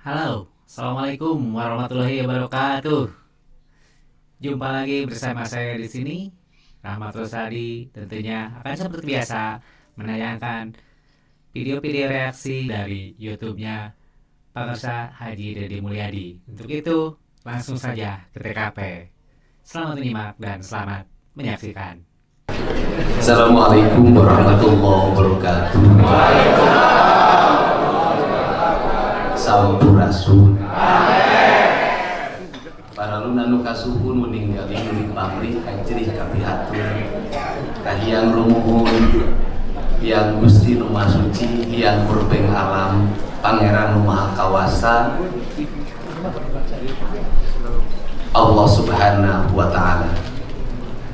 Halo, Assalamualaikum warahmatullahi wabarakatuh. Jumpa lagi bersama saya di sini, Rahmat Rosadi. Tentunya akan seperti biasa menayangkan video-video reaksi dari YouTube-nya Pakarsa Haji Deddy Mulyadi. Untuk itu, langsung saja ke TKP. Selamat menyimak dan selamat menyaksikan. Assalamualaikum warahmatullahi wabarakatuh. Sampurasun. Para anu kasuhun meninggali murid pamrih kajrih kapihatur kahiyang rumuhun yang Gusti Nu Maha Suci yang purbeng alam Pangeran Nu Maha Kawasa Allah Subhanahu wa taala.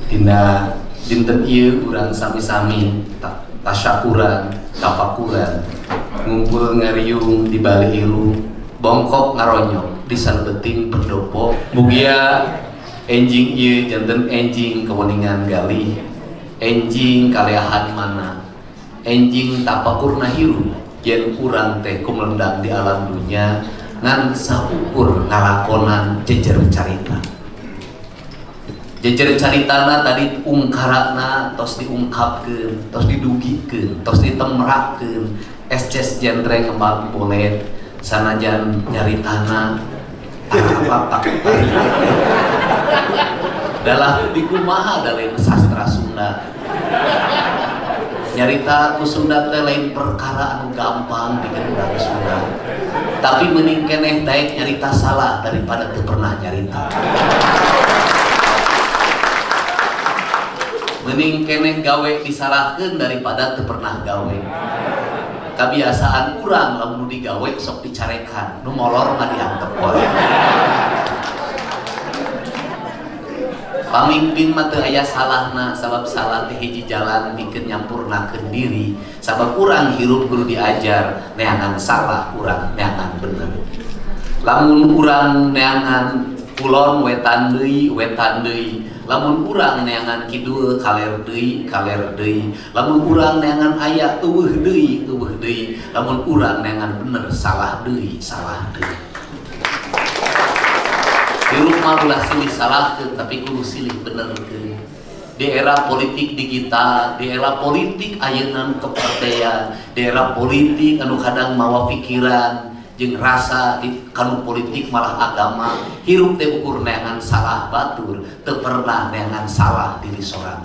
Dina dinten ieu urang sami-sami tasyakuran, tafakuran, ngumpul ngariung di bali ilu, bongkok ngaronyok di salbeting pendopo. Mugia enjing ieu janten enjing keweningan galih, enjing kaleahan mana, enjing tapakurna hirup yen urang teh kumlendang di alam dunya ngan saukur ngalakonan jejer carita. Jejer caritana tadi ungkarana tos diungkapkeun, tos didugikeun, tos ditemrakeun, esces jentre kembang bolet sanajan nyaritana apa dalam dikumaha dalam sastra Sunda. Nyarita ku Sunda teh lain perkara anu gampang dikeun urang Sunda. Tapi mending keneh daek nyarita salah daripada teu pernah nyarita. Mending keneh gawe disalahkeun daripada teu pernah gawe. Kebiasaan kurang lamun digawe sok dicarekan, nu molor mah diantep wae. Pamimpin mah teu aya salahna, sabab salah teh hiji jalan pikeun nyampurnakeun diri. Sabab urang hirup kudu diajar, neangan salah urang neangan bener. Lamun urang neangan kulon wetan deui, lamun urang neangan kidul kaler deui, lamun urang neangan aya eueuh deui, lamun urang neangan bener salah deui. Hirup mah ulah silih salahkeun tapi kudu silih benerkeun. Di era politik digital, di era politik ayeuna nu kepartean, di era politik anu kadang mawa pikiran jeung rasa di kanu politik malah agama, hirup teh ukur neangan salah batur, teu pernah neangan salah diri sorang.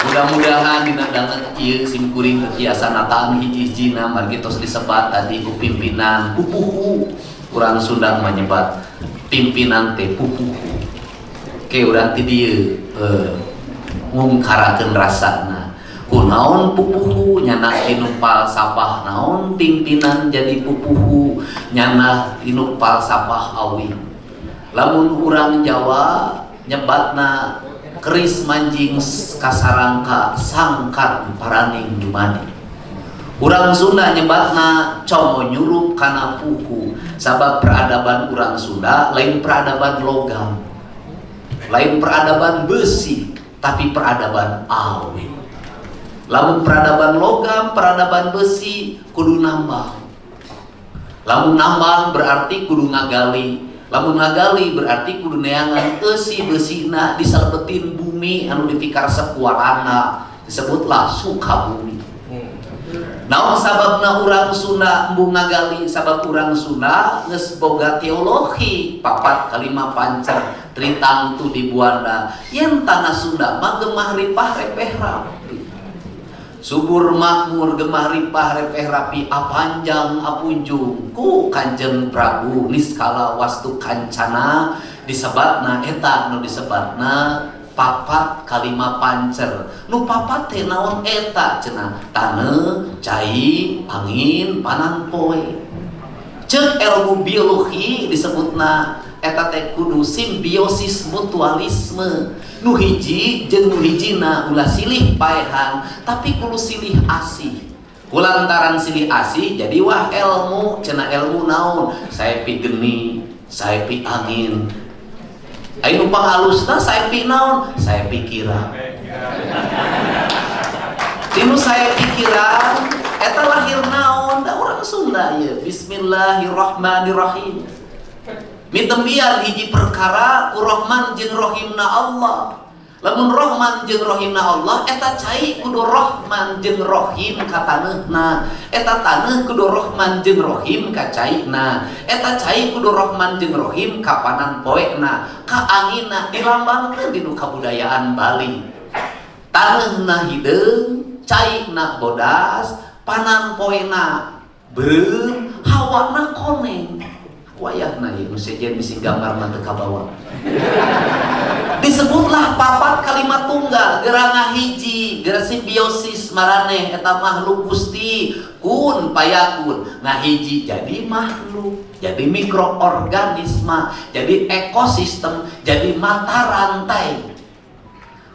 Mudah-mudahan dina danget ieu simkuring kekiasan nataan hiji-hijina margi tos disebat tadi ku pimpinan pupuhu. Urang Sunda menyebat pimpinan teh pupuhu. Ke urang ti dieu ngungkarakeun rasana. Kunaon pupuhu nyana inupal sapah naon pimpinan jadi pupuhu nyana inupal sapah awi. Lamun urang Jawa nyebatna keris manjing kasarangka sangkan paraning dumadi. Urang Sunda nyebatna como nyurup kana puhu. Sabab peradaban urang Sunda lain peradaban logam, lain peradaban besi, tapi peradaban awi. Lamun peradaban logam, peradaban besi kudu nambang. Lamun nambang berarti kudu ngagali. Lamun ngagali berarti kudu neangan eusi besina disalbetin bumi anu dipikar sakuarana, disebutlah Sukabumi. Naon sababna urang Sunda embung ngagali? Sabab urang Sunda geus boga teologi 4 kalima pancer tritang tu di Buanda. Yen tanah Sunda mah gemah ripah repeh rapi. Subur makmur gemah ripah repeh rapi apanjang apunjung ku Kanjeng Prabu niskala wastu kancana disebatna eta nu disebatna 4 kalima pancer. Nu 4 teh naon eta cenah? Taneuh, cai, angin, panan poe. Ceuk ilmu biologi disebutna eta teh kudu simbiosis mutualisme. Nu hiji jeung nu hijina ulah silih paehan tapi kudu silih asih. Kulantaran silih asih jadi wah ilmu, cenah ilmu naon? Saepi geni, saepi angin. Ayo numpang halusna saepi naon? Saepi kirang. Tinu saya pikiran eta lahir naon da urang orang Sunda ya. Bismillahirrahmanirrahim. Mitembian hiji perkara ku Rahman jeung Rahimna Allah. Lamun Rahman jeung Rahimna Allah eta cai kudu Rahman jeung Rahim ka taneuna. Eta taneuh kudu Rahman jeung Rahim ka caina. Eta cai kudu Rahman jeung Rahim ka panan poena, ka angina dilambangkeun dinu kabudayaan Bali. Taneuhna hideung, caina bodas, panan poena beureum, hawana koneng. Wayahna ieu nu sejen bisi gambar mah teu kabawa. Disebutlah papat kalimat tunggal, gerana hiji, gera simbiosis maraneh eta makhluk Gusti, kun payakun. Nah hiji jadi makhluk, jadi mikroorganisme, jadi ekosistem, jadi mata rantai.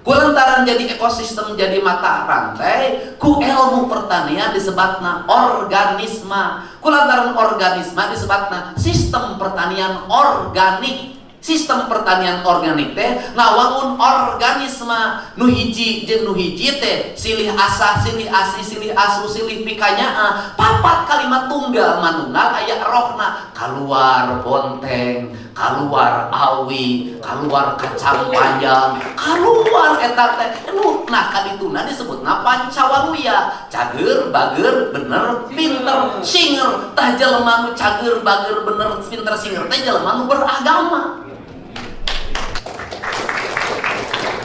Kulantaran jadi ekosistem, jadi mata rantai, ku ilmu pertanian disebutna organisme. Kulantaran organisme disebutna sistem pertanian organik. Sistem pertanian organik teh ngawangun organisme nu hiji jeung nu hiji teh silih asa, silih asi, silih asu, silih pikanyaa. Papat kalimat tunggal manunggal aya rohna. Kaluar bonteng, kaluar awi, kaluar kacang panjang, kaluar eta teh nu nah kadituna disebutna pancawaluya. Cager, bager, bener, pinter, singer. Tah jelema nu cager, bager, bener, pinter, singer teh jelema nu beragama.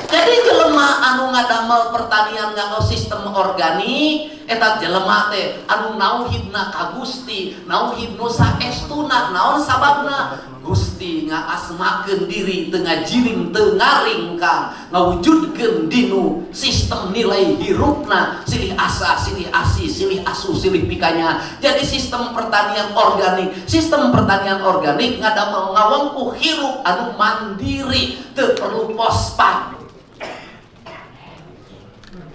Jadi jelema anu ngadamel pertanian nganggo sistem organik eta jelema teh anu nauhidna ka Gusti, nauhid nu saestuna, naon sababna? Gusti ngaasmakeun diri teu ngajiring teu ngaringkang, ngawujudkeun dinu sistem nilai hirupna, silih asa, silih asi, silih asu, silih pikanya. Jadi sistem pertanian organik, sistem pertanian organik ngadamel ngawengku hirup anu mandiri, teu perlu fosfat,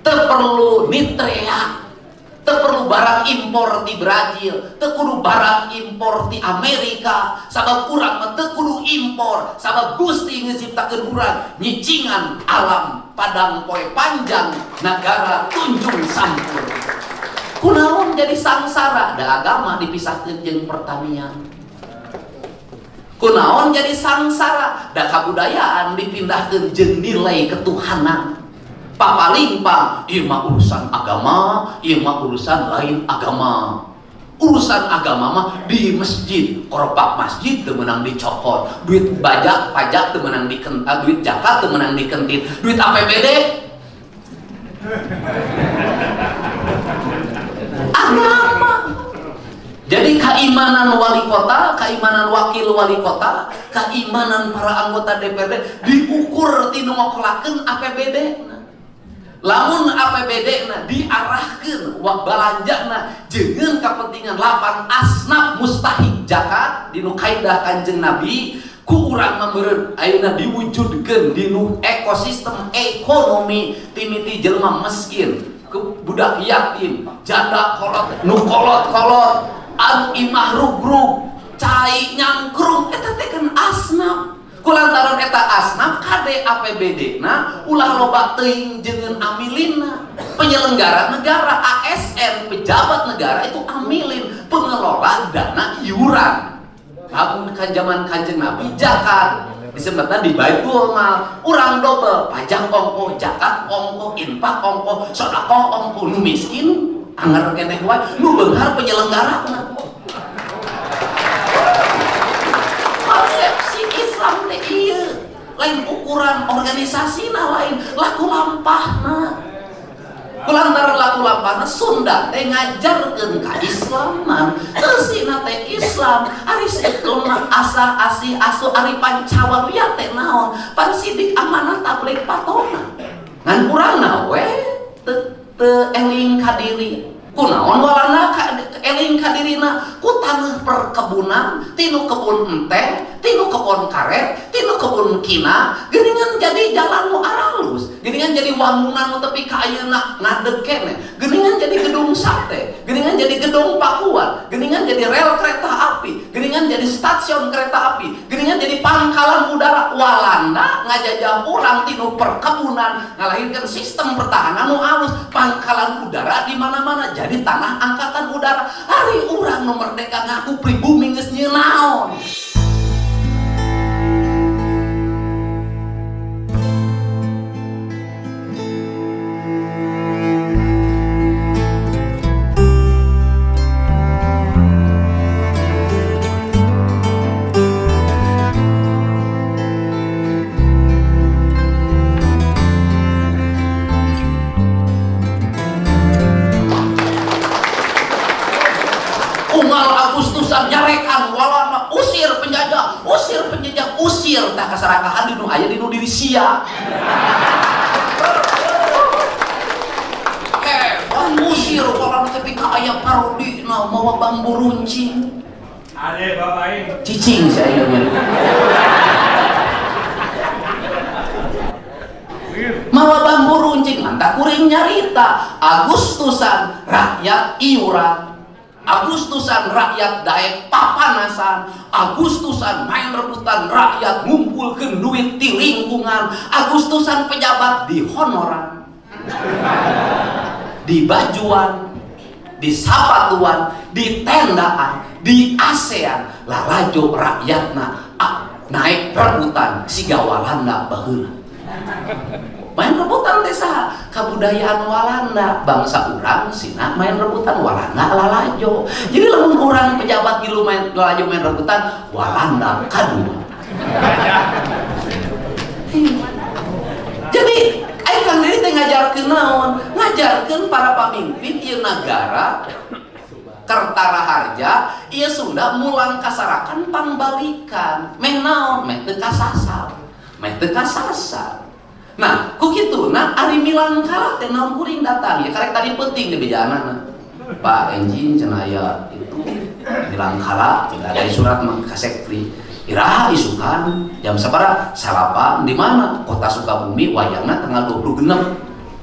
teu perlu nitrea, teu perlu barang impor di Brazil, teu kudu barang impor di Amerika. Sabab urang mah teu kudu impor, sabab Gusti ngiciptakeun urang nyicingan alam padang poe panjang nagara tunjung sampur. Kunaon jadi sangsara da agama dipisahkeun jeung pertanian. Kunaon jadi sangsara da kabudayaan dipindahkeun jeung nilai ketuhanan. Papalimpa, ieu mah urusan agama, ieu mah urusan lain agama. Urusan agama mah di masjid, korpak masjid teu meunang dicokot, duit pajak teu meunang dikentit, duit zakat teu meunang dikentit, duit APBD agama. Jadi keimanan wali kota, keimanan wakil wali kota, keimanan para anggota DPRD diukur ti nu ngokolakeun APBD. Lamun APBD na diarahkeun wa balanjana jeung kepentingan 8 asnaf mustahik zakat dinu kaidah Kanjeng Nabi, ku urang meureun ayeuna diwujudkeun dinu ekosistem ekonomi timiti jelema miskin, ku budak yatim, janda kolot, nu kolot-kolot, anu imah rugrug, cai nyangkrung, eta teh kan asnaf. Kulantaran eta asnaf kade APBD na ulah loba teuing jeung amilina. Penyelenggara negara ASN, pejabat negara itu amilin, pengelola dana iuran. Lamun ka zaman Kanjeng Nabi zakat disebutna di Baitul Mal, urang double pajak ongko, zakat ongko, infak ongko, sedekah ongko. Nu miskin anger keneh wae, nu beunghar penyelenggarana. Konsepsi Islam teh ieu, lain ukuran organisasina, lain laku lampahna. Kulantaran laku lampahna Sunda teh ngajarkeun ka Islaman, eusina teh Islam, ari sekel mah asa asi asu ari pancawaluya teh naon? Pan sidik amanah tabligh patona. Ngan urangna we teu eling ka diri. Kunaon walana eling ka dirina? Ku taneuh perkebunan, tinu kebun enteh, tinu kebun karet, tinu kebun kina, geuningan jadi jalan nu aralus, geuningan Geningan jadi wangunan tapi ka ayeuna ngadeg keneh. Geningan jadi gedung sate, geningan jadi gedung pakuan, geningan jadi rel kereta api, geningan jadi stasiun kereta api, geningan jadi pangkalan udara. Walanda ngajajah urang tinu perkebunan, ngalahirkeun sistem pertahanan nu alus, pangkalan udara di mana-mana jadi tanah angkatan udara. Hari urang nu merdeka ngaku pribumi geus nyieun naon. Nyarekan walana usir penjajah, usir tak kasarakahan di nu aya di nu diri sia. Usir walana tapi ka aya parodi na mawa bambu runcing. Ade bapak ini. Cicing saya nya. Mawa bambu runcing mantap kuring nyarita Agustusan rakyat iuran, Agustusan rakyat daek papanasan, Agustusan main rebutan rakyat ngumpulkeun duit di lingkungan, Agustusan pejabat di honoran, di bajuan, di sapatuan, di tendaan, di ASEAN, lalajo rakyatna naik rebutan siga Walanda baheula. Main rebutan teh saha? Kabudayaan Walanda, bangsa urang sina main rebutan Walanda lalajo. Jadi lamun urang pejabat gilu main lalajo main rebutan Walanda kadua. Jadi aya Kang Diri teh ngajarkeun naon? Ngajarkeun para pamimpin ieu nagara Kertara Harja ieu Sunda mulang kasarakan pangbalikan. Meh naon? Meh teu kasasar. Meh teu kasasar. Nah, ku kituna ari milang kalah teh naon kuring datang ya karek tadi penting di bejanana. Pak Enjin cenah aya itu milang kalah tidak ada surat mah ka Sekpri. Iraha isukan jam sabaraha salapan di mana? Kota Sukabumi wayangna tanggal 26.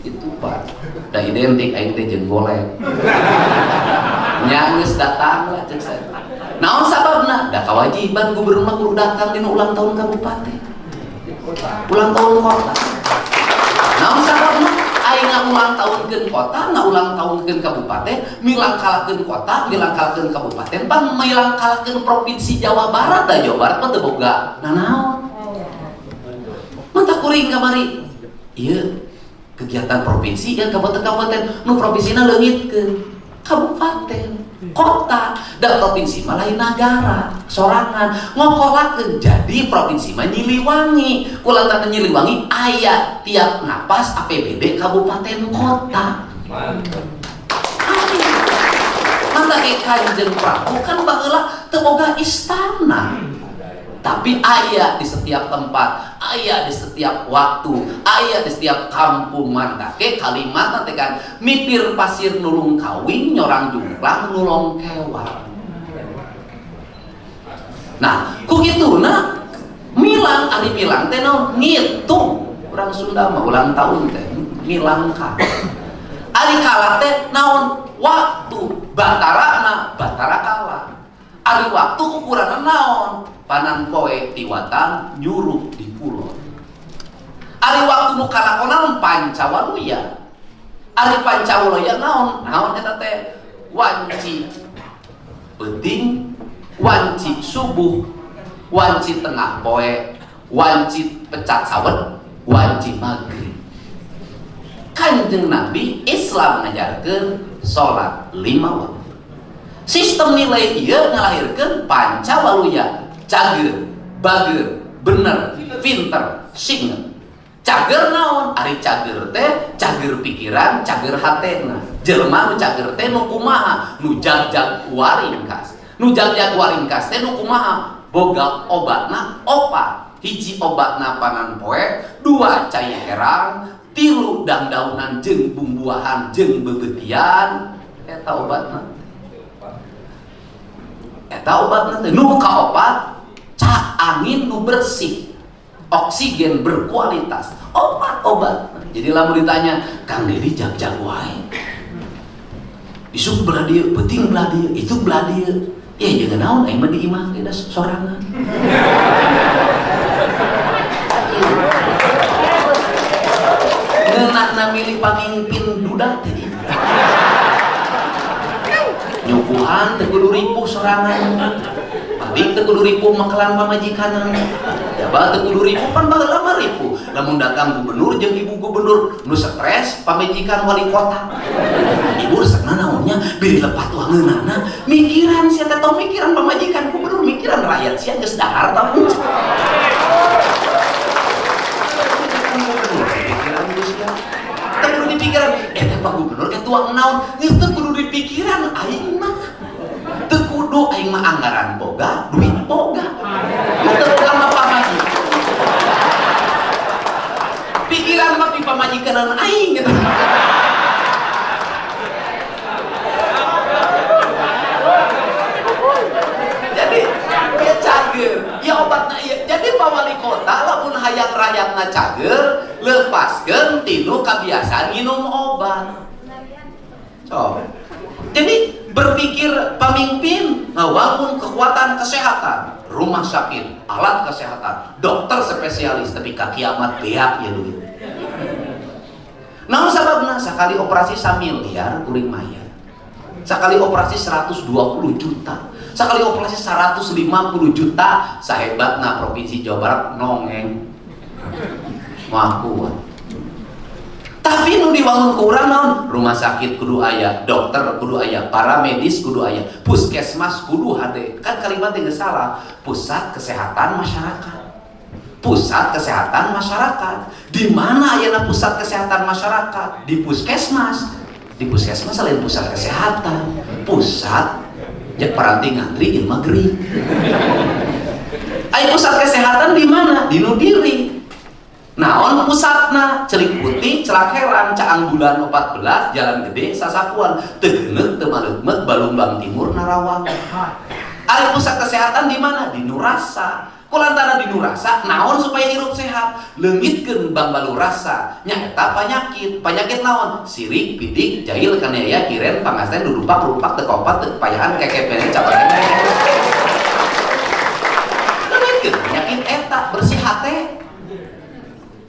Itu Pak. Da identik aing teh jeung golek. Nya geus datang lah ceuk saya. Naon sababna? Da kawajiban gubernur kudu datang dina ulang tahun kabupaten. Ulang tahun kota. Namun sababna aing ulang tahunkeun kota, ulang tahunkeun kabupaten, milang kalahkeun kota, milang kalahkeun kabupaten, pan milang kalahkeun provinsi Jawa Barat da Jawa Barat mah teu boga nanaon. Mantap kuring kamari. Ieu kegiatan provinsi ya kabupaten nu provinsina leungitkeun kabupaten, kota, dan provinsi mah lain negara, sorangan ngokolakeun jadi provinsi mah Nyiliwangi. Kulantaran Nyiliwangi aya tiap napas APBD kabupaten kota. Mantap ke Kanjeng Prabu kan baheula teu boga istana. Tapi aya di setiap tempat, aya di setiap waktu, aya di setiap kampung. Mantake kalimat teh kan mipir pasir nulung kawing, nyorang jungklang nulung kewan. Nah, ku kituna milang ari milang teh naon ngitung. Urang Sunda mah ulang tahun teh milang ka. Ari kalah teh naon waktu, batarana batara kalah. Ari waktu ukuranna naon? Panan poe tiwatan nyuruh di pulau. Ari waktu nu kalakonan Pancawaluya. Ari Pancawaluya naon? Naon eta teh? Wanci penting, wanci subuh, wanci tengah poe, wanci pecat sawet, wanci maghrib. Kanjeng Nabi Islam ngajarkeun salat 5 waktu. Sistem nilai ieu ngalahirkeun Pancawaluya. Cager, bager, bener, pinter, singet. Cager naon? Ari cager teh cager pikiran, cager hatena. Jelema nu cager teh nu kumaha? Nu jag-jag waringkas. Nu jag-jag waringkas teh nu kumaha? Boga obatna opat. Hiji obatna panan poe, 2 cai herang, 3 dangdaunan jeung bumbuahan jeung bebeutian. Eta obatna. Eta obatna teh nu kaopat angin nu bersih, oksigen berkualitas, obat-obat. Jadi lamun ditanya, Kang Dedi jag-jag wae. Isuk belah dieu, penting belah dieu, itu belah dieu. Ya jangan naon aing mah di imah ge da sorangan. Ngeunahna milih pamimpin duda teh. Nyukuhan teu kudu ripuh sorangan. Paling teu kudu ripuh makelan pamajikan. Jabat teu kudu ripuh pan baheula mah ripuh. Lamun datang gubernur jeung ibu gubernur nu stres pamajikan wali kota. Ibu resepna naonnya beri lepat wah ngeunana mikiran sia teh tong mikiran pamajikan gubernur mikiran rakyat sia geus dahar tah. Pikiran geus ya. Teu kudu dipikiran teh Pak Gubernur ketua naon geus teu kudu dipikiran aing mah. Teu kudu aing mah anggaran boga, duit boga. Teu sama pamajikan. Pikiran mah di pamajikanan aing gitu. Jadi ya cager, ya obatna ieu. Jadi Pak Wali Kota lamun hayang rakyatna cager, lepaskeun tinu kabiasaan minum obat. So, jadi berpikir pemimpin walaupun kekuatan kesehatan, rumah sakit, alat kesehatan, dokter spesialis, tapi ka kiamat beak ya duit. Namun sababna sakali operasi 1 miliar kuring mayar. Sakali operasi 120 juta. Sakali operasi 150 juta, sahebatna Provinsi Jawa Barat nongeng. Moal kuat. Tapi nu dibangun ku urang naon? Rumah sakit kudu aya, dokter kudu aya, para medis kudu aya, puskesmas kudu hade. Kan kalimat geus salah. Pusat kesehatan masyarakat. Pusat kesehatan masyarakat. Di mana ayeuna pusat kesehatan masyarakat? Di puskesmas. Di puskesmas selain pusat kesehatan, pusat ya paranti ngantri jeung maghrib. Aya pusat kesehatan di mana? Di nu diri. Naon pusatna? Celik Putih, Celak Heran, Caang Bulan 14, Jalan Gede, Sasakuan, teu geuneuk teu maleumet, Balumbang Timur, Narawang. Aya pusat kesehatan di mana? Di Nurasa. Kulantaran di Nurasa, naon supaya hirup sehat? Leungitkeun Bang Balurasa, nyaeta penyakit naon? Sirik, pidik, jahil, kaniaya, kiren, pangasten, dudupak, rupak, teu kopat, teu kepayahan, kekepene, capakene. Leungitkeun penyakit eta, bersih hate.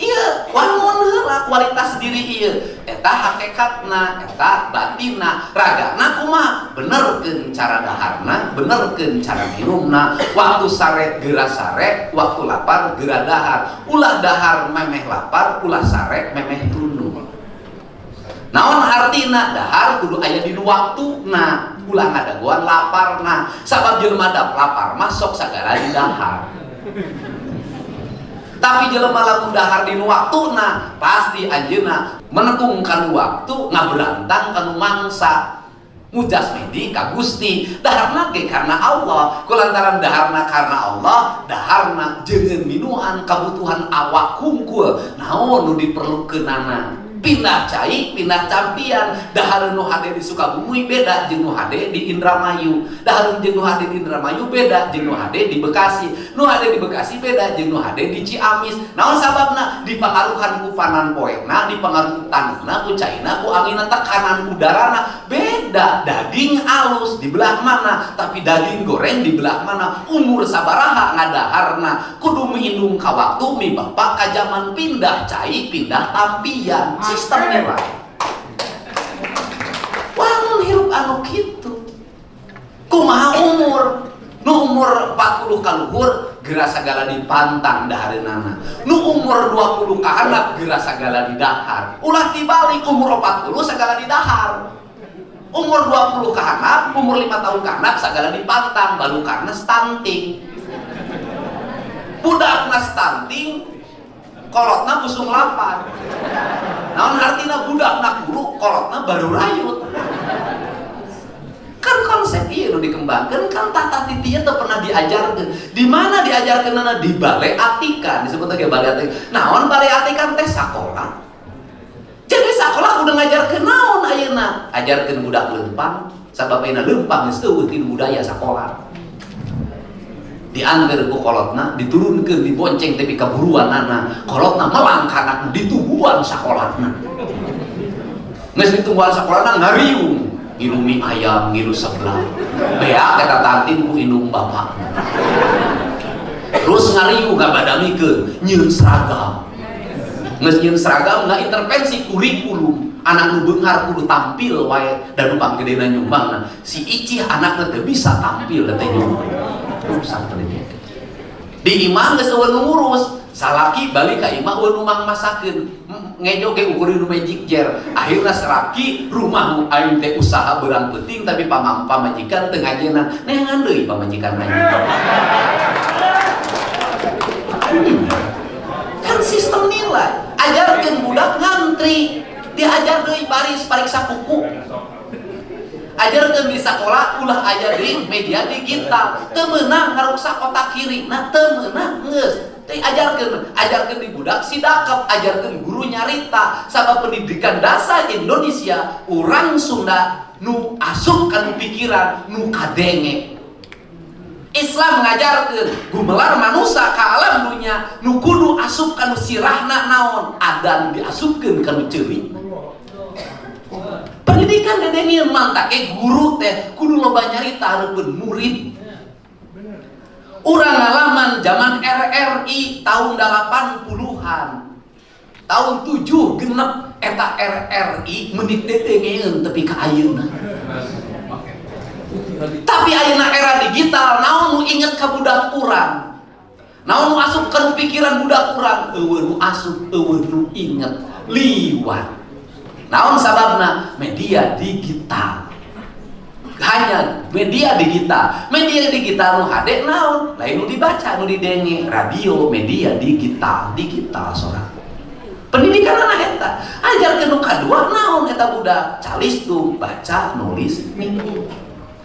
Iya, wangun heula kualitas diri ieu. Eta hakikatna, eta batinna, ragana kumaha? Benerkeun cara daharna, benerkeun cara minumna. Waktu sare geura sare, waktu lapar geura dahar. Ulah dahar memeh lapar, ulah sare memeh tunu. Naon artina? Dahar kudu aya di waktuna. Ulah ngadaguan laparna. Sabab jelema da lapar masuk sagala di dahar. Tapi jelema lamun dahar dinu waktuna pasti anjeunna menetungkan waktu ngaberantang kanu mangsa mujas medi ka Gusti. Daharna ge karena Allah, kulantaran daharna karena Allah, daharna jeung minuhan kabutuhan awak hungkul. Naon nu diperlukeunana? Pindah cai, pindah campian. Dahar nu hade di Sukabumi beda jeung nu hade di Indramayu. Dahar jeung nu hade di Indramayu beda jeung nu hade di Bekasi. Nu hade di Bekasi beda jeung nu hade di Ciamis. Naon sababna? Dipangaruhan ku panan poekna, dipangaruh taneuhna, ku caina, ku angina, tekanan udarana. Beda daging alus di belah mana, tapi daging goreng di belah mana. Umur sabaraha ngadaharna, kudu miindung ka waktu mi bapak ka zaman pindah cai, pindah tampian. Sistemnya lah. Wangun hirup anu kitu. Kumaha umur? Nu umur 40 ka luhur geura sagala dipantang dahareunana. Nu umur 20 ka handap geura sagala didahar. Ulah dibalik umur 40 sagala didahar. Umur 20 ka handap, umur 5 tahun ka handap sagala dipantang, balukarna stunting. Budakna stunting, kolotna busung lapar. Naon artina budakna guru, kolotna baru rayut. Kan konsep ieu nu dikembangkeun kan tata titieu teu pernah diajarkeun. Di mana diajarkeunna? Di Balai Atikan, disebut ge Balai Atikan. Naon Balai Atikan teh sakola. Jadi sakola udah ngajarkeun naon ayeuna? Ajarkeun budak leumpang, sabab ayeuna leumpang geus eueuh ti budaya sakola. diangger ku kolotna, diturunkeun dibonceng tapi kaburuan anak, kolotna melang ka anakna ditungguan sakolahna. Geus ditungguan sakolahna ngariung, ngilu mie ayam, ngilu sebelah. Beak eta tantin ku indung bapak. Terus ngariung ngabadamikeun nyieun seragam. Geus nyieun seragam intervensi kurikulum. Anak nu beunghar kudu tampil wae dan nu panggedena nyumbangna. Si Icih anakna teu bisa tampil teh nyumbang. Rusak teh. Di imah geus eueun ngurus, salaki balik ka imah eueun mang masakeun. Ngejo ge ukur nu magic jar. Akhirna salaki rumah nu aing teh usaha beurang penting tapi pamajikan teu ngajeunna. Neangan deui pamajikan aing. Kan sistem nilai. Ajarkeun budak ngantri. Diajar deui baris pariksa kuku. Ajarkeun di sekolah ulah aya di media digital. Teu meunang ngaruksak otak kiri. Nah teu meunang geus. Teh ajarkeun di budak sidakep, ajarkeun guru nyarita. Sabab pendidikan dasar Indonesia urang Sunda nu asup kana pikiran nu kadenge. Islam mengajarkeun gumelar manusia ka alam dunia nu kudu asup kana sirahna naon adan diasupkeun kana ceurik. Pendidikan dedengieun mantake guru teh kudu loba nyarita hareupeun murid. Urang ngalaman zaman RRI tahun 80-an. Tahun 7 genep eta RRI menit dedengieun tepi ka ayeuna. Tapi ayeuna era digital naon nu inget ka budak urang? Naon nu asup ka pikiran budak urang? Eueuh nu asup, eueuh nu inget, liwat. Naon sababna? Media digital. Hanya media digital. Media digital nu hade naon? Lain nu dibaca, nu didenge. Radio, media digital, digital sorang. Pendidikan anak eta, ajarkeun nu kadua naon eta budak? Calistung, baca, nulis, minggu.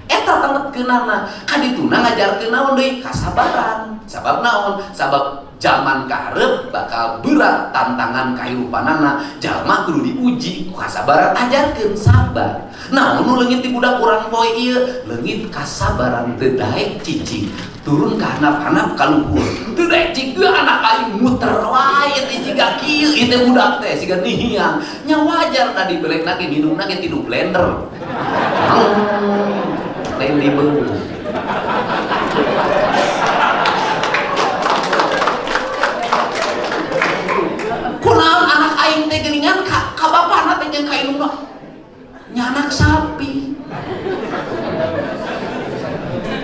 Eta tangetkeunana, kadituna ngajarkeun naon deui? Kasabaran. Sabab naon? Sabab zaman kaharep bakal berat tantangan kahirupanana. Jalma kudu diuji ku kasabaran, ajarkeun sabar. Naon nu leungit ti budak urang poe ieu? Leungit kasabaran teu daek cicing. Turun ka handap-handap ka luhur. Teu daek cicing anak aing muter wae teh jiga kieu ieu teh budak teh siga nihiang. Nya wajar tadi belekna ge minumna ge tilu blender. Lain di beuh. Kunaon anak aing teh geuningan ka bapana teh jeung ka indungna. Nya anak sapi.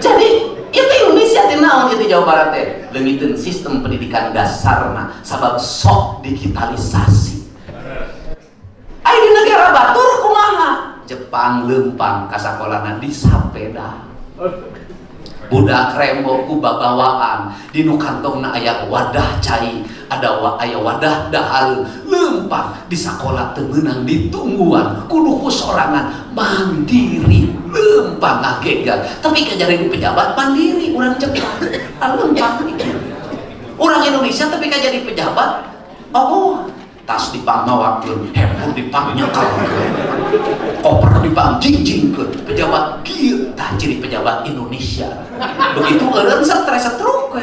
Jadi itu Indonesia teh naon itu Jawa Barat teh? Leungiteun sistem pendidikan dasarna sabab sok digitalisasi. Ai di negara batur kumaha? Jepang leumpang ka sakolana di sapeda. Budak rembo ku babawaan di nu kantongna aya wadah cai, aya wadah dahar leumpang di sakola teu meunang ditungguan kudu ku sorangan mandiri leumpang ngagegar tapi kajari di pejabat mandiri urang Jepang leumpang urang Indonesia tapi kajari pejabat tas dipangmawakeun, handphone dipangnyekelkeun, koper dipangjingjingkeun, pejabat kieu tah ciri pejabat Indonesia. Begitu eureun stres setruk we.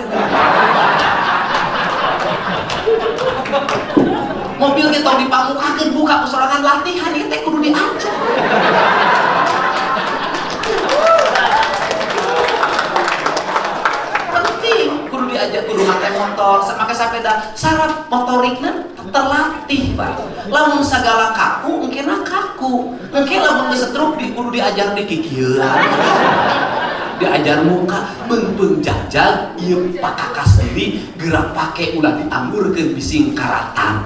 Mobil ge tong dipamukakeun buka sorangan latihan ieu teh kudu diancur. Kudu diajak kudu make motor, make sepeda, saraf motorikna terlatih, Pak. Lamun sagala kaku, engkena kaku. Engke lamun geus setruk kudu diajar di kikieuan. Diajar muka, beung jajal, ieu pakakas sendiri, gerak pake ulah dianggurkeun bising karatan.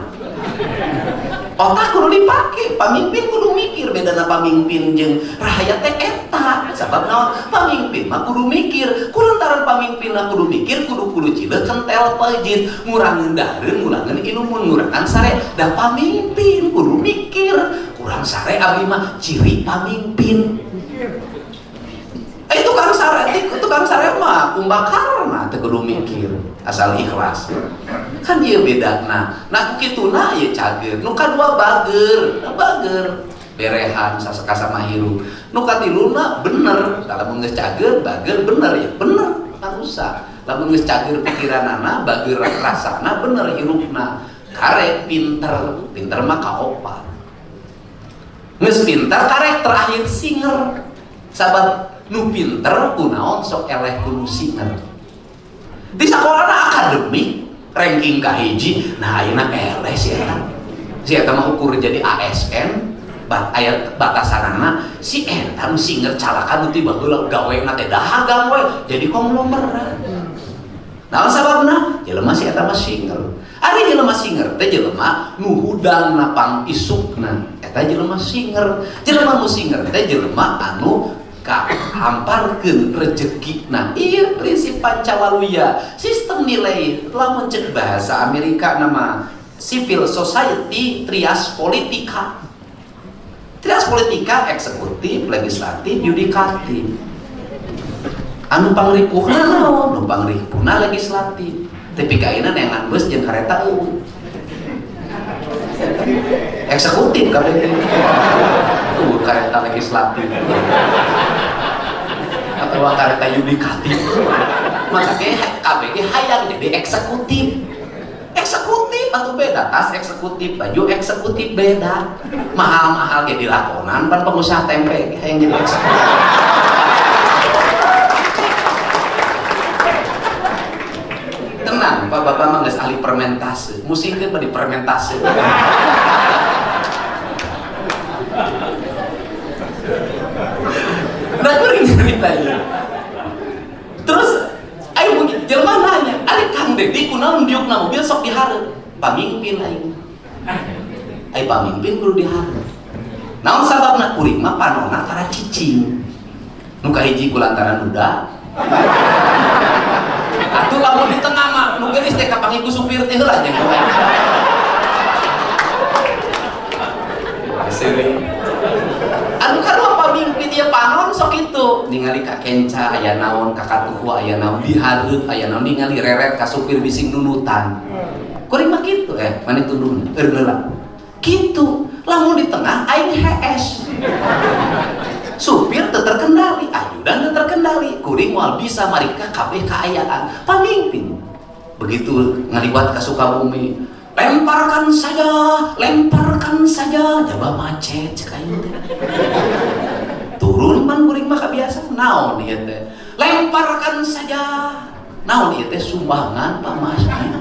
Otak kudu dipake, pamimpin kudu mikir, bedana pamimpin jeung rahayat teh eta. Sabab naon? Pamimpin mah kudu mikir, kulantaran pamimpin mah kudu mikir, kudu cileuk kentel pejit, ngurangeun dahareun, ngurangeun inumun, ngurangan sare. Da pamimpin kudu mikir, kurang sare abdi mah ciri pamimpin. Tukang sare mah kumbakarna teu kudu mikir, asal ikhlas. Kan ieu bedana. Nah kituna ieu cager. Nu kadua bager berehan sasakasa hirup. Nu katiluna bener. Kalau geus cager bager bener ya bener. Kan rusak. lamun geus cager pikiranana bageur rasana bener hirupna karek pinter mah kaopat geus pinter karek terakhir singer sabab nu pinter kunaon sok eleh kudu singer di sakolana akademik ranking kahiji nah ayeuna eleh si eta mah ukur jadi ASN ayat batasanana si eta nu singer calakan nu tiba heula gawena teh dahagang we jadi konglomerat. Naon sababna? Jelema si eta mah singer. Ari jelema singer teh jelema nu hudang napang isukna. Eta jelema singer. Jelema nu singer teh jelema anu kahamparkeun rezekina. Ieu prinsip Pancawaluya. Sistem nilai lamun ceuk bahasa Amerika nama civil society trias politika. Trias politika eksekutif, legislatif, yudikatif. Anu pangripuhna naon? Nu pangripuhna legislatif. Tapi kaina neangan beus jeung kareta eueuh. Eksekutif kabeh. Tuh kareta legislatif. Atau kareta yudikatif. Maka kabeh ge hayang jadi eksekutif. Eksekutif atau beda tas eksekutif baju eksekutif beda mahal-mahal ge dilakonan pan pengusaha tempe hayang jadi eksekutif. Tenang Pak Bapak mah geus ahli fermentase musingkeun mah di fermentase. Nah kuring ceritanya terus ayo mungkin jelema nanya ari Kang Dedi kunaon diukna mobil sok dihareup pamimpin aing ai pamimpin kudu dihareup naon sababna kuring mah panonna tara cicing nu kahiji kulantaran duda atuh lamun di tengah mah nu geulis teh kapangi ku supir teh heula jeung kumaha anu kadua pamimpin ieu panon sok itu ningali ka kenca aya naon ka katuhu aya naon dihareup aya naon ningali reret ka supir bising nunutan kuring mah kitu maneh tundungna eureula kitu lamun di tengah aing HS supir teu terkendali ajudan teu terkendali kuring moal bisa marika kabeh kaayaan pamimpin begitu ngaliwat ka Sukabumi lemparkan saja jaba macet cek aing turun man kuring mah biasa naon ieu teh lemparkan saja naon ieu teh sumbangan pa masjid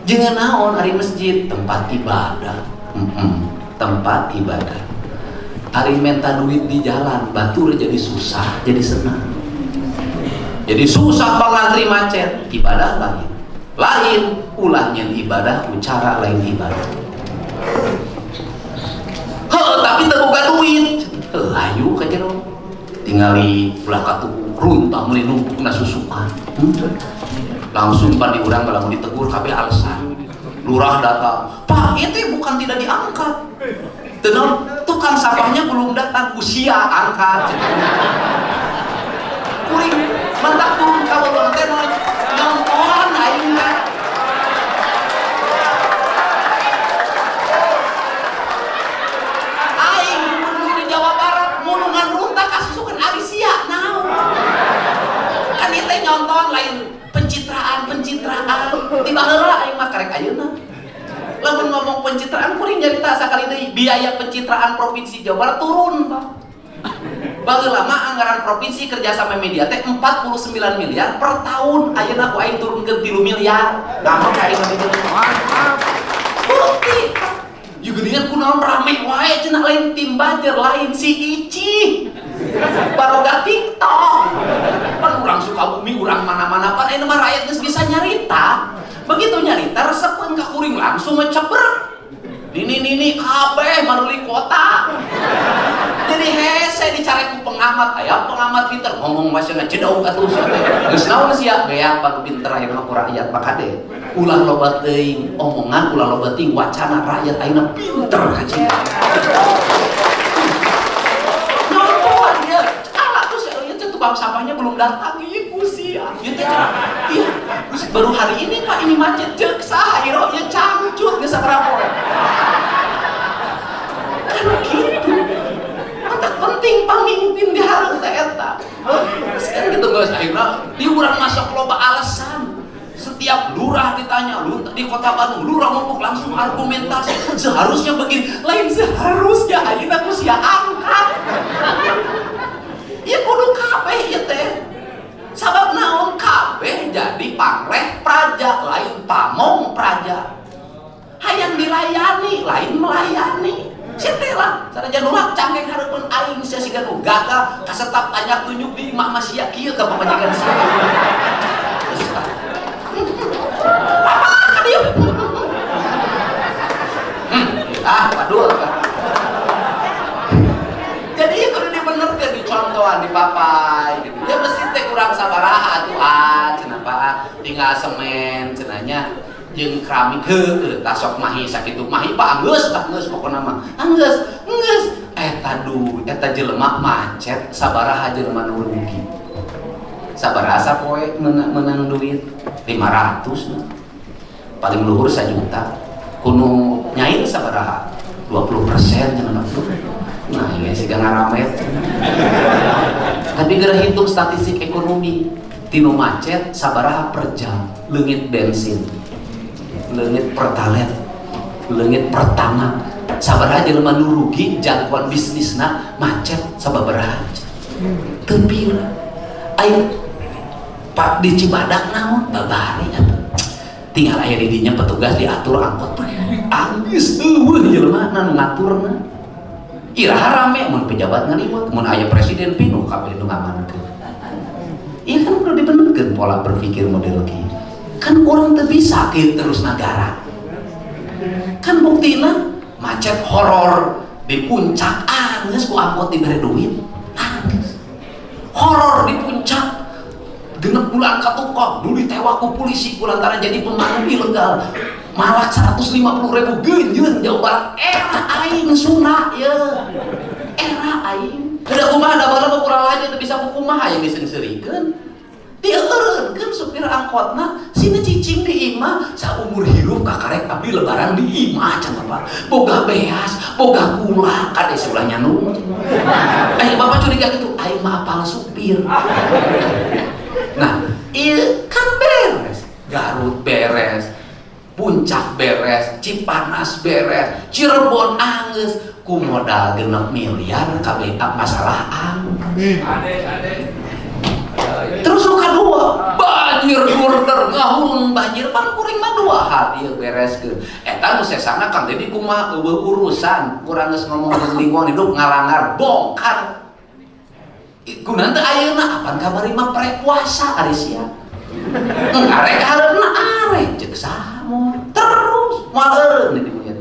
jeung naon ari masjid tempat ibadah tempat ibadah ari menta duit di jalan batur jadi susah jadi senang jadi susah pangantri macet ibadah lain ulahnya ibadah cara lain ibadah tapi terbuka duit layu ka jero tingali ulah katuku runtah meuli numpukna susukan langsung pan diurang lamun ditegur kabeh alasan lurah datang Pak itu bukan tidak diangkat tenang tukang sampahnya belum datang usia angkat kuring mantap turun ka bawah teh nonton aing mah aing gubernur di Jawa Barat mulungan runta kasusukeun ari sia naon kan ieu teh nyonton lain pencitraan tiba heula aing mah karek ayeuna lamun ngomong pencitraan kuring nyarita sakali deui biaya pencitraan provinsi Jawa Barat turun Pak bageula mah anggaran provinsi kerjasama media teh 49 miliar per tahun ayeuna ku aing turunkeun 3 miliar gampang ka aing mah bukti ieu geuningan kunaon rame wae cenah lain tim bajer lain si Ici baroga TikTok pan urang Sukabumi urang mana-mana pan aya mah rakyat geus bisa nyarita begitu nyarita resepkeun ka kuring langsung ngecebrek nini kabeh manuli kota jadi hese dicari ku pengamat aya pengamat pinter ngomong masih ngecedauk atuh geus naon sia beak panu pinter ayeuna ku rakyat makade ulah loba teuing omongan ulah loba teuing wacana rakyat ayeuna pinter haji nonton ya ala tuh saya tukang sampahnya belum datang ieu sia ieu teh iya baru hari ini Pak ini macet ceuk saha iro ieu cangcut geus sabaraha poe kan gitu mantap penting pamimpin dihareup teh eta kan gitu geus ayeuna di urang masuk ditanya lu di kota Bandung lu ramupuk langsung argumentasi seharusnya begini lain seharusnya ayeuna ku sia angkat ya kudu kabeh ieu teh sabab naon kabeh jadi pangreh praja lain pamong praja hayang dilayani lain melayani setela sanajan ulah cangkeng hareupeun aing sia siga nu gagal kasetap tanya tunjuk di imah masia kieu ka pamajikan sia apa dia waduh jadi itu dibenerkeun dicontohan di papai gitu ya mesti teh kurang sabaraha atuh cenah tinggal semen cenanya jeung keramik heueuh tah sok mahi sakitu mahi pak geus pokona mah geus eta jelema macet sabaraha jelema nu rugi sabaraha sapoe menang duit 500 paling luhur 1 juta kuno nyair sabaraha 20% cenah nah ini siga ngaramet tapi geura hitung statistik ekonomi tinu macet sabaraha per jam leungit bensin leungit pertalite leungit pertama sabaraha jelema nu rugi jangkauan bisnisna macet sababaraha teu pira aya Pak di Cibadak naon babari tinggal aya di dinya petugas diatur angkot anggeus eueuh jelema nu ngaturna iraha rame mun pejabat ngalibut mun aya presiden pinuh kabeh nu ngamankeun ieu kan kudu dibenerkeun pola berpikir model kieu kan orang teu bisa kieu terus negara kan buktina macet horor di puncak geus ku angkot dibere duit horor di puncak 6 bulan katukok nu ditewak ku polisi kulantaran jadi pemandu ilegal malah 150.000 geunjeun Jawa Barat era aing sunah ye era aing udah kumaha da bala kurang aja teu bisa kumaha yang disengseureikeun dieureunkeun supir angkotna sina cicing di imah saumur hirup kakarek abdi lebaran di imah cenah Pak boga beas boga gula kade sebelah nyanu bapak curiga gitu aing mah apal supir nah ieu kan beres Garut beres Puncak beres Cipanas beres Cirebon anggeus ku modal 6 miliar kabeh masalah terus nu kadua banjir border ngahulun banjir pan kuring mah 2 hari bereskeun eta nu sesana Kang Dedi kumaha eueuh urusan kurang geus ngomong lingkungan hidup ngalangar bongkar kunaon teh ayeuna apan kabari mah pre-puasa ari sia arek hareupna arek ceuk saha terus moal eureun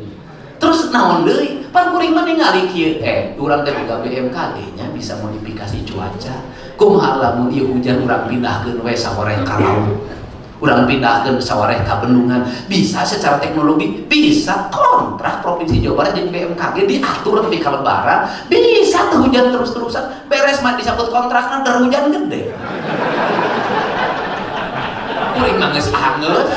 terus naon deui pan kuring mah ningali kieu urang teh boga BMKG nya bisa modifikasi cuaca kumaha lamun ieu hujan urang pindahkeun we sawareh ka laut urang pindahkeun sawareh ka bendungan bisa secara teknologi bisa kontrak provinsi Jawa Barat jeung BMKG diatur tapi ka lebaran bisa tuh hujan terus-terusan beres mah disambut kontrakna dar hujan gede kuring mah geus angeus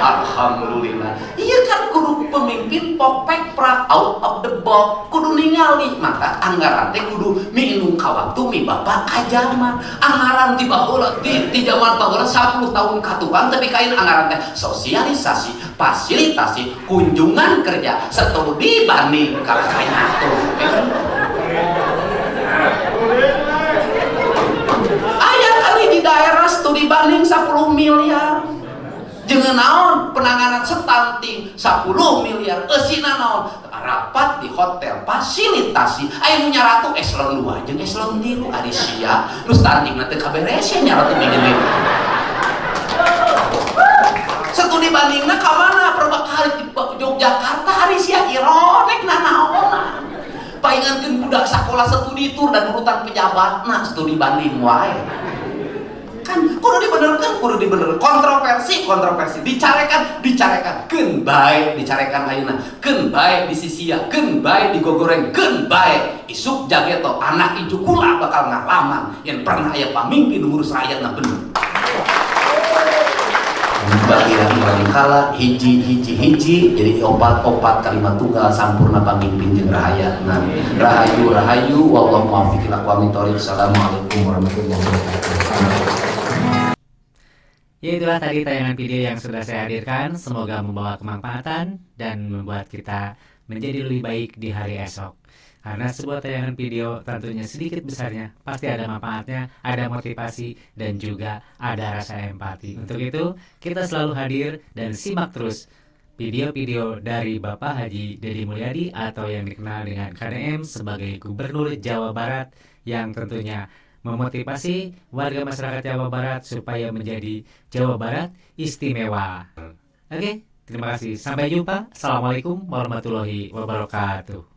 alhamdulillah iya kan kudu pemimpin popek prak out of the box kudu ningali maka anggaran teh kudu minum ka waktu mi bapak ka zaman anggaran ti baheula di zaman baheula 10 tahun katukang tapi kain anggaran teh sosialisasi fasilitasi kunjungan kerja studi banding ka kanyato aya kali di daerah studi banding 10 miliar jeung naon penanganan stunting 10 miliar eusina naon rapat di hotel fasilitasi aya nu nyaratu eselon 2 jeung eselon 3 ari sia nu stuntingna teu kaberes nya nyaratu minggu studi bandingna ka mana perbakal di Yogyakarta ari sia ironek nanaon paingankeun budak sakola studi tur dan urutan pejabatna studi banding wae kan kudu dibenerkeun kontroversi dicarekan keun bae dicarekan ayeuna keun bae disisia keun bae digogoreng keun bae isuk jageto anak ijuk kula bakal ngalaman yang pernah aya pamimpin ngurus rakyatna bener bagi kala hiji jadi opat kalimat tunggal sampurna pamimpin jeung rahayatna rahayu wallahu muwaffiq ila aqwamit thoriq. Assalamualaikum warahmatullahi wabarakatuh. Ya itulah tadi tayangan video yang sudah saya hadirkan. Semoga membawa kemanfaatan dan membuat kita menjadi lebih baik di hari esok. Karena sebuah tayangan video tentunya sedikit besarnya pasti ada manfaatnya, ada motivasi, dan juga ada rasa empati. Untuk itu, kita selalu hadir dan simak terus video-video dari Bapak Haji Deddy Mulyadi atau yang dikenal dengan KDM sebagai Gubernur Jawa Barat yang tentunya memotivasi warga masyarakat Jawa Barat supaya menjadi Jawa Barat istimewa. Oke, terima kasih. Sampai jumpa. Assalamualaikum warahmatullahi wabarakatuh.